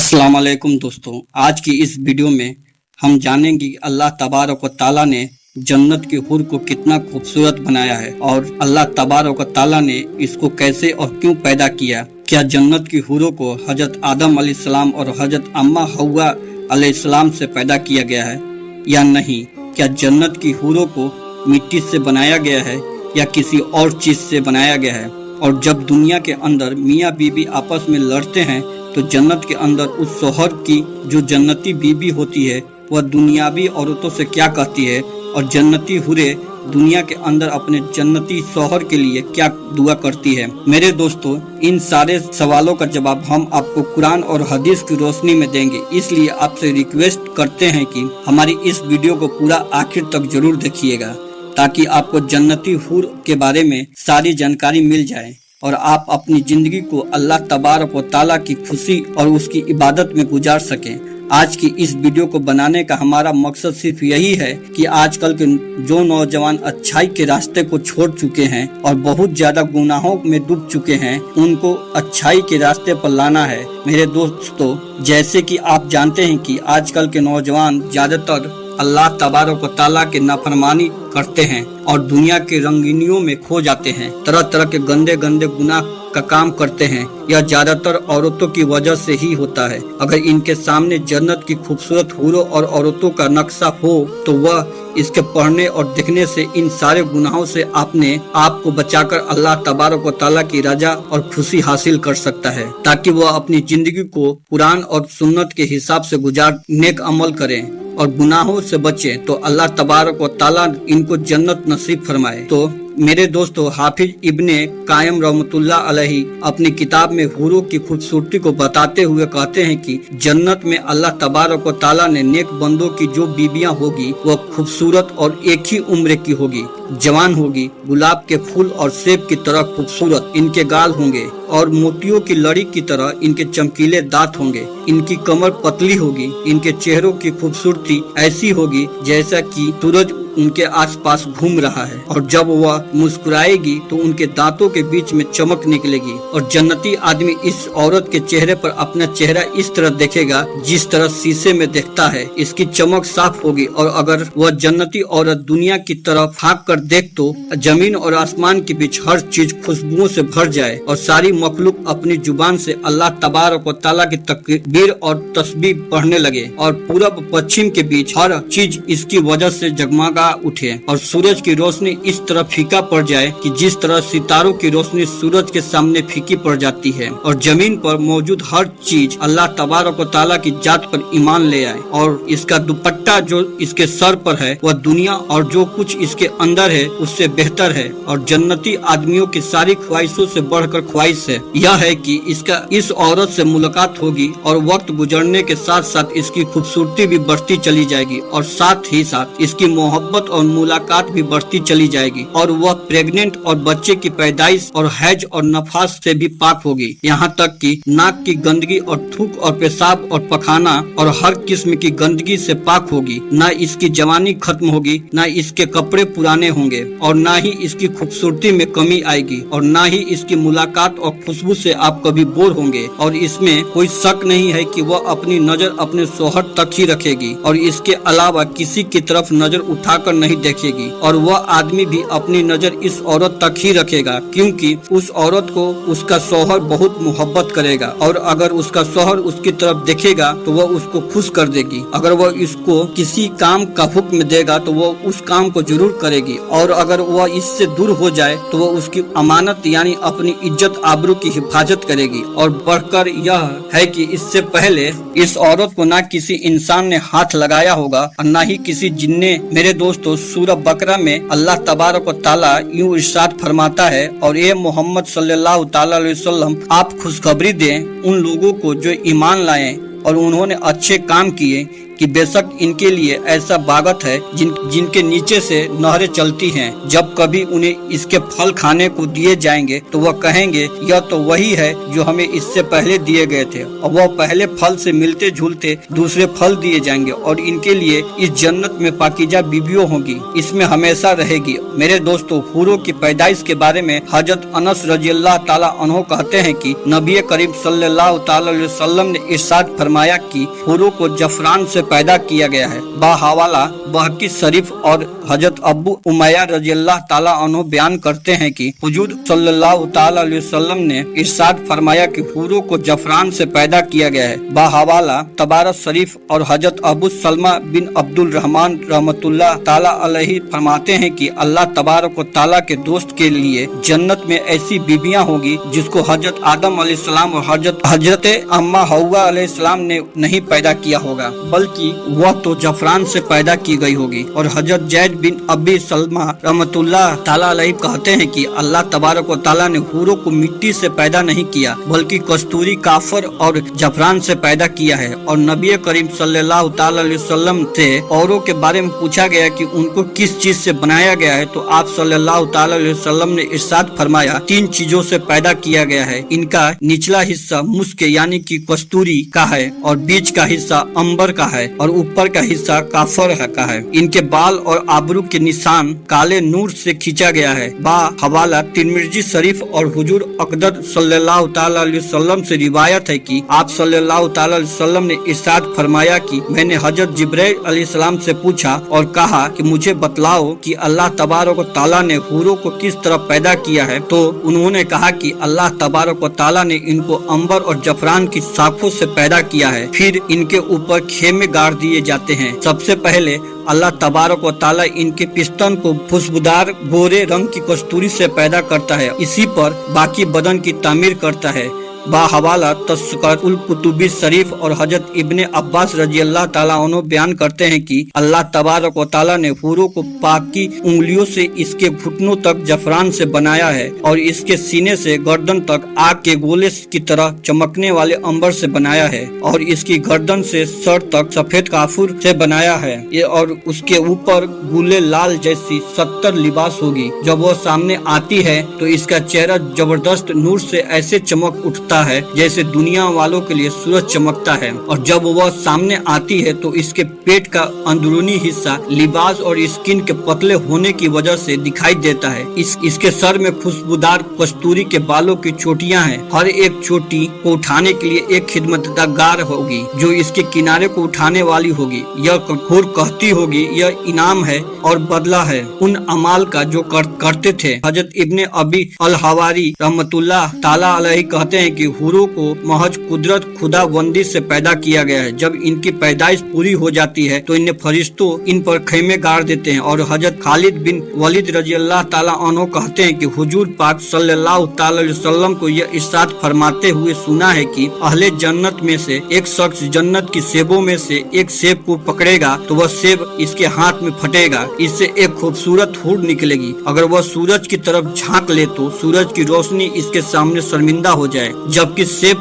अस्सलाम वालेकुम दोस्तों, आज की इस वीडियो में हम जानेंगे कि अल्लाह तबारक व तआला ने जन्नत की हूर को कितना खूबसूरत बनाया है और अल्लाह तबारक व तआला ने इसको कैसे और क्यों पैदा किया। क्या जन्नत की हूरों को हजरत आदम अलैहिस्सलाम और हजरत अम्मा हव्वा अलैहिस्सलाम से पैदा किया गया है या नहीं? क्या जन्नत की हूरों को मिट्टी से बनाया गया है या किसी और चीज से बनाया गया है? और जब दुनिया के अंदर मियाँ बीबी आपस में लड़ते हैं तो जन्नत के अंदर उस शौहर की जो जन्नती बीबी होती है वह दुनियावी औरतों से क्या कहती है और जन्नती हुरे दुनिया के अंदर अपने जन्नती शौहर के लिए क्या दुआ करती है। मेरे दोस्तों, इन सारे सवालों का जवाब हम आपको कुरान और हदीस की रोशनी में देंगे, इसलिए आपसे रिक्वेस्ट करते हैं कि हमारी इस वीडियो को पूरा आखिर तक जरूर देखिएगा ताकि आपको जन्नती हूर के बारे में सारी जानकारी मिल जाए और आप अपनी जिंदगी को अल्लाह तबारक व तआला की खुशी और उसकी इबादत में गुजार सकें। आज की इस वीडियो को बनाने का हमारा मकसद सिर्फ यही है कि आजकल के जो नौजवान अच्छाई के रास्ते को छोड़ चुके हैं और बहुत ज्यादा गुनाहों में डूब चुके हैं, उनको अच्छाई के रास्ते पर लाना है। मेरे दोस्तों, जैसे कि आप जानते हैं कि आजकल के नौजवान ज्यादातर अल्लाह तबारक व तआला के नाफरमानी करते हैं और दुनिया के रंगीनियों में खो जाते हैं, तरह तरह के गंदे गंदे गुनाह का काम करते हैं। यह ज्यादातर औरतों की वजह से ही होता है। अगर इनके सामने जन्नत की खूबसूरत हूरों और औरतों का नक्शा हो तो वह इसके पढ़ने और देखने से इन सारे गुनाहों से अपने आप को बचाकर अल्लाह तबारक व तआला की रजा और खुशी हासिल कर सकता है, ताकि वह अपनी जिंदगी को कुरान और सुन्नत के हिसाब से गुजार नेक अमल करें और गुनाहों से बचे तो अल्लाह तबारक व तआला इनको जन्नत नसीब फरमाए। तो मेरे दोस्तों, हाफिज इब्ने कायम रहमतुल्लाह अलैहि अपनी किताब में हूरों की खूबसूरती को बताते हुए कहते हैं कि जन्नत में अल्लाह तबारक व तआला ने नेक बंदों की जो बीबियां होगी वह खूबसूरत और एक ही उम्र की होगी, जवान होगी, गुलाब के फूल और सेब की तरह खूबसूरत इनके गाल होंगे और मोतियों की लड़ी की तरह इनके चमकीले दांत होंगे। इनकी कमर पतली होगी, इनके चेहरों की खूबसूरती ऐसी होगी जैसा कि सूरज उनके आसपास घूम रहा है और जब वह मुस्कुराएगी तो उनके दांतों के बीच में चमक निकलेगी और जन्नती आदमी इस औरत के चेहरे पर अपना चेहरा इस तरह देखेगा जिस तरह शीशे में देखता है। इसकी चमक साफ होगी और अगर वह जन्नती औरत दुनिया की तरफ झांक कर देख तो जमीन और आसमान के बीच हर चीज खुशबुओं से भर जाए और सारी मखलूक अपनी जुबान से अल्लाह तबारक व तआला की तकबीर और तस्बीह पढ़ने लगे और पूरब पश्चिम के बीच हर चीज इसकी वजह से जगमगा उठे और सूरज की रोशनी इस तरह फीका पड़ जाए कि जिस तरह सितारों की रोशनी सूरज के सामने फीकी पड़ जाती है और जमीन पर मौजूद हर चीज अल्लाह तबारक व तआला की जात पर ईमान ले आए और इसका दुपट्टा जो इसके सर पर है वह दुनिया और जो कुछ इसके अंदर है उससे बेहतर है और जन्नती आदमियों की सारी ख्वाहिशों से बढ़कर ख्वाहिश है यह है कि इसका इस औरत से मुलाकात होगी और वक्त गुजरने के साथ साथ इसकी खूबसूरती भी बढ़ती चली जाएगी और साथ ही साथ इसकी मोहब्बत और मुलाकात भी बढ़ती चली जाएगी और वह प्रेग्नेंट और बच्चे की पैदाइश और हैज और नफास से भी पाक होगी, यहाँ तक कि नाक की गंदगी और थूक और पेशाब और पखाना और हर किस्म की गंदगी से पाक होगी। न इसकी जवानी खत्म होगी, न इसके कपड़े पुराने होंगे और न ही इसकी खूबसूरती में कमी आएगी और न ही इसकी मुलाकात और खुशबू से आप कभी बोर होंगे और इसमें कोई शक नहीं है कि वह अपनी नजर अपने शौहर तक ही रखेगी और इसके अलावा किसी की तरफ नजर उठाकर नहीं देखेगी और वह आदमी भी अपनी नजर इस औरत तक ही रखेगा क्योंकि उस औरत को उसका शौहर बहुत मोहब्बत करेगा और अगर उसका शौहर उसकी तरफ देखेगा तो वह उसको खुश कर देगी। अगर वह इसको किसी काम का हुक्म देगा तो वह उस काम को जरूर करेगी और अगर वह इससे दूर हो जाए तो वह उसकी अमानत यानी अपनी इज्जत आबरू की हिफाजत करेगी। और बढ़कर यह है कि इससे पहले इस औरत को ना किसी इंसान ने हाथ लगाया होगा और न ही किसी जिन्ने। मेरे दोस्तों, सूरह बकरा में अल्लाह तबारक व तआला यूं इरशाद फरमाता है और ये मोहम्मद सल्लल्लाहु तआला अलैहि वसल्लम आप खुशखबरी दें उन लोगों को जो ईमान लाए और उन्होंने अच्छे काम किए कि बेशक इनके लिए ऐसा बागत है जिनके नीचे से नहरें चलती हैं। जब कभी उन्हें इसके फल खाने को दिए जाएंगे तो वह कहेंगे यह तो वही है जो हमें इससे पहले दिए गए थे, और वह पहले फल से मिलते जुलते दूसरे फल दिए जाएंगे और इनके लिए इस जन्नत में पाकीज़ा बीवियों होगी, इसमें हमेशा रहेगी। मेरे दोस्तों, हूरों की पैदाइश के बारे में हजरत अनस रज़ियल्लाहु ताला अन्हु कहते हैं कि नबी करीम सल्लल्लाहु ताला अलैहि वसल्लम ने इरशाद फरमाया कि हूरों को जफरान से पैदा किया गया है। बाहवाला बहकी शरीफ और हजरत अबू उमैया रज़ियल्लाहु ताला अन्हु बयान करते हैं कि हुजूर सल्लल्लाहु ताला अलैहि वसल्लम ने इरशाद फरमाया कि हूरों को जफरान से पैदा किया गया है। बाहवाला तबारक शरीफ और हजरत अबू सलमा बिन अब्दुल रहमान रहमतुल्लाह ताला अलैहि फरमाते हैं कि अल्लाह तबारक व ताला के दोस्त के लिए जन्नत में ऐसी बीबियां होगी जिसको हजरत आदम अलैहिस्सलाम और हजरत अम्मा हव्वा अलैहिस्सलाम ने नहीं पैदा किया होगा, बल्कि वह तो जफरान से पैदा की गई होगी। और हजरत जैद बिन अबी सलमा रहमतुल्लाह ताला अलैहि कहते हैं कि अल्लाह तबारक व ताला ने हूरों को मिट्टी से पैदा नहीं किया, बल्कि कस्तूरी, काफर और जफरान से पैदा किया है। और नबी करीम सल्लल्लाहु ताला अलैहि वसल्लम से औरों के बारे में पूछा गया कि उनको किस चीज से बनाया गया है, तो आप सल्लल्लाहु ताला अलैहि वसल्लम ने इरशाद फरमाया 3 चीजों से पैदा किया गया है। इनका निचला हिस्सा मुस्क यानी कि कस्तूरी का है, और बीच का हिस्सा अंबर का है, और ऊपर का हिस्सा काफर का है। इनके बाल और आबरू के निशान काले नूर से खींचा गया है। बा हवाला तिरमिजी शरीफ और हुजूर अकदर सल्लल्लाहु ताला अलैहि वसल्लम से रिवायत है कि आप सल्लल्लाहु ताला अलैहि वसल्लम ने इरशाद फरमाया कि मैंने हजरत जिब्राइल अलैहिस्सलाम से पूछा और कहा कि मुझे बतलाओ कि अल्लाह तबारक व ताला ने हूरों को किस तरह पैदा किया है। तो उन्होंने कहा कि अल्लाह तबारक व ताला ने इनको अंबर और जफरान की शाखों से पैदा किया है, फिर इनके ऊपर खेमे गाड़ दिए जाते हैं। सबसे पहले अल्लाह तबारक व ताला इनके पिस्तन को खुशबूदार गोरे रंग की कस्तूरी से पैदा करता है, इसी पर बाकी बदन की तामीर करता है। बाहवाला तस्करुल कुतुबी शरीफ और हजरत इब्ने अब्बास रज़ियल्लाहु ताला अन्हु बयान करते हैं कि अल्लाह तबारक व ताला ने हूरों को पाक की उंगलियों से इसके घुटनों तक जफरान से बनाया है, और इसके सीने से गर्दन तक आग के गोले की तरह चमकने वाले अंबर से बनाया है, और इसकी गर्दन से सर तक सफेद काफूर से बनाया है, और उसके ऊपर गुले लाल जैसी 70 लिबास होगी। जब वह सामने आती है तो इसका चेहरा जबरदस्त नूर से ऐसे चमक उठता है जैसे दुनिया वालों के लिए सूरज चमकता है, और जब वह सामने आती है तो इसके पेट का अंदरूनी हिस्सा लिबास और स्किन के पतले होने की वजह से दिखाई देता है। इसके सर में खुशबूदार कस्तूरी के बालों की चोटियां हैं। हर एक चोटी को उठाने के लिए एक खिदमतगार होगी जो इसके किनारे को उठाने वाली होगी। यह हूर कहती होगी यह इनाम है और बदला है उन अमाल का जो करते थे। हजरत इब्ने अबी अल हवारी रहमतुल्लाह ताला अलैहि कहते हैं कि हूरों को महज कुदरत खुदाबंदी से पैदा किया गया है। जब इनकी पैदाइश पूरी हो जाती है तो इन्हें फरिश्तों इन पर खेमे गाड़ देते हैं। और हजरत खालिद बिन वलीद रज़ियल्लाहु ताला अन्हु कहते हैं कि हुजूर पाक सल्लल्लाहु ताला अलैहि वसल्लम को यह इरशाद फरमाते हुए सुना है कि अहले जन्नत में से एक शख्स जन्नत की सेबों में से एक सेब को पकड़ेगा तो वह सेब इसके हाथ में फटेगा, इससे एक खूबसूरत हूर निकलेगी। अगर वह सूरज की तरफ झांक ले तो सूरज की रोशनी इसके सामने शर्मिंदा हो जाए, जबकि सेब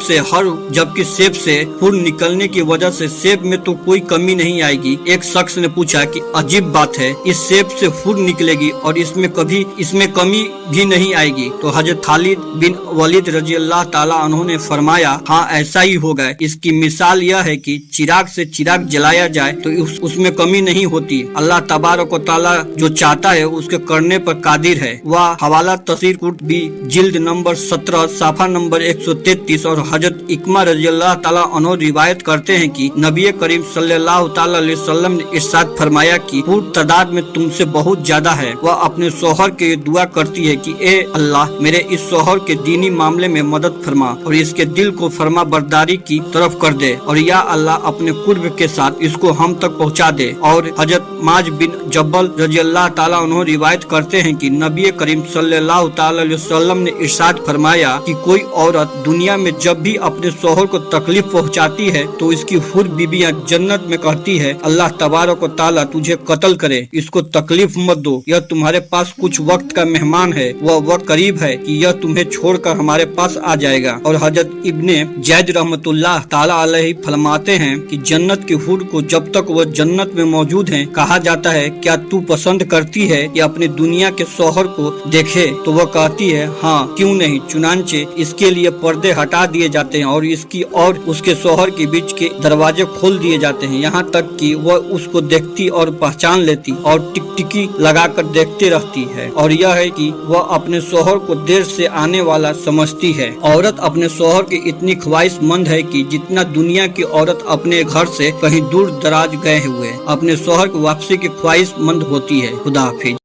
से हूर निकलने की वजह से सेब में तो कोई कमी नहीं आएगी। एक शख्स ने पूछा कि अजीब बात है, इस सेब से हूर निकलेगी और इसमें कमी भी नहीं आएगी। तो हजरत खालिद बिन वलीद रज़ियल्लाहु ताला अन्हु ने फरमाया हाँ ऐसा ही होगा। इसकी मिसाल यह है कि चिराग से चिराग जलाया जाए तो उसमें कमी नहीं होती। अल्लाह तबारक व ताला जो चाहता है उसके करने पर कादिर है। वह हवाला तफसीर कुतुबी जिल्द नंबर 17 साफा नंबर 133 और हजरत इक्मा रज़ियल्लाहु ताला अन्हु रिवायत करते हैं कि नबी करीम सल्लल्लाहु ताला अलैहि वसल्लम ने इरशाद फरमाया कि हूर तादाद में तुमसे बहुत ज्यादा है। वह अपने शौहर के दुआ करती है कि ए अल्लाह मेरे इस शौहर के दीनी मामले में मदद फरमा और इसके दिल को फरमा बरदारी की तरफ कर दे, और या अल्लाह अपने कुर्ब के साथ इसको हम तक पहुंचा दे। और हजरत माज बिन जब्बल रज़ियल्लाहु ताला अन्हु रिवायत करते हैं कि नबी करीम सल्लल्लाहु ताला अलैहि वसल्लम ने इरशाद फरमाया कि कोई औरत दुनिया में जब भी अपने शौहर को तकलीफ पहुंचाती है तो इसकी हुर बीबियां जन्नत में कहती है, अल्लाह तबारक व तआला तुझे कत्ल करे, इसको तकलीफ मत दो, यह तुम्हारे पास कुछ वक्त का मेहमान है, वह वक्त करीब है कि यह तुम्हें छोड़कर हमारे पास आ जाएगा। और हजरत इब्ने जैद रहमतुल्लाह ताला अलैहि फरमाते हैं कि जन्नत की हुर को जब तक वह जन्नत में मौजूद हैं कहा जाता है, क्या तू पसंद करती है कि अपनी दुनिया के शौहर को देखे? तो वह कहती है, हाँ क्यों नहीं। चुनांचे इसके लिए पर्दे हटा दिए जाते हैं और इसकी और उसके शौहर के बीच के दरवाजे खोल दिए जाते हैं, यहाँ तक कि वह उसको देखती और पहचान लेती और टिकटिकी लगाकर देखती रहती है, और यह है कि वह अपने शौहर को देर से आने वाला समझती है। औरत अपने शौहर की इतनी ख्वाहिशमंद है कि जितना दुनिया की औरत अपने घर से कहीं दूर दराज गए हुए अपने शौहर की वापसी की ख्वाहिशमंद होती है। खुदा हाफिज।